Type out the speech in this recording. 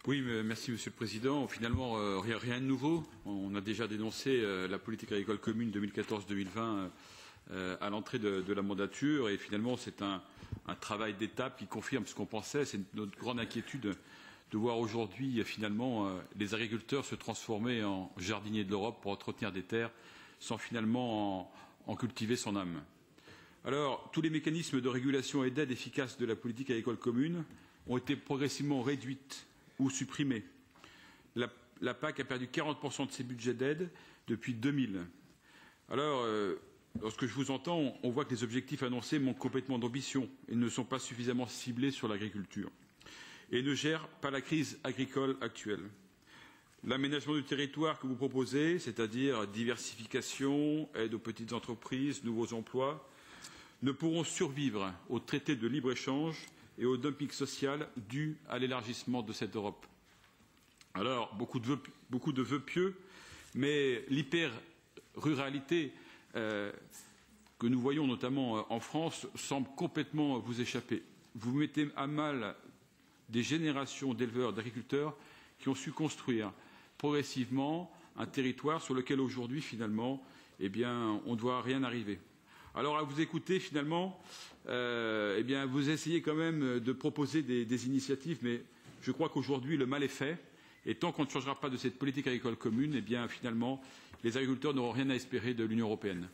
Oui, merci Monsieur le Président. Finalement, rien de nouveau. On a déjà dénoncé la politique agricole commune 2014-2020 à l'entrée de la mandature et finalement c'est un travail d'étape qui confirme ce qu'on pensait. C'est notre grande inquiétude de voir aujourd'hui finalement les agriculteurs se transformer en jardiniers de l'Europe pour entretenir des terres sans finalement en cultiver son âme. Alors, tous les mécanismes de régulation et d'aide efficaces de la politique agricole commune ont été progressivement réduits ou supprimés. La PAC a perdu 40% de ses budgets d'aide depuis 2000. Alors, lorsque je vous entends, on voit que les objectifs annoncés manquent complètement d'ambition et ne sont pas suffisamment ciblés sur l'agriculture et ne gèrent pas la crise agricole actuelle. L'aménagement du territoire que vous proposez, c'est-à-dire diversification, aide aux petites entreprises, nouveaux emplois, ne pourront survivre au traité de libre-échange et au dumping social dû à l'élargissement de cette Europe. Alors, beaucoup de vœux pieux, mais l'hyper-ruralité que nous voyons notamment en France semble complètement vous échapper. Vous mettez à mal des générations d'éleveurs, d'agriculteurs qui ont su construire progressivement un territoire sur lequel aujourd'hui, finalement, on ne voit rien arriver. Alors, à vous écouter, finalement, vous essayez quand même de proposer des initiatives, mais je crois qu'aujourd'hui, le mal est fait. Et tant qu'on ne changera pas de cette politique agricole commune, finalement, les agriculteurs n'auront rien à espérer de l'Union européenne.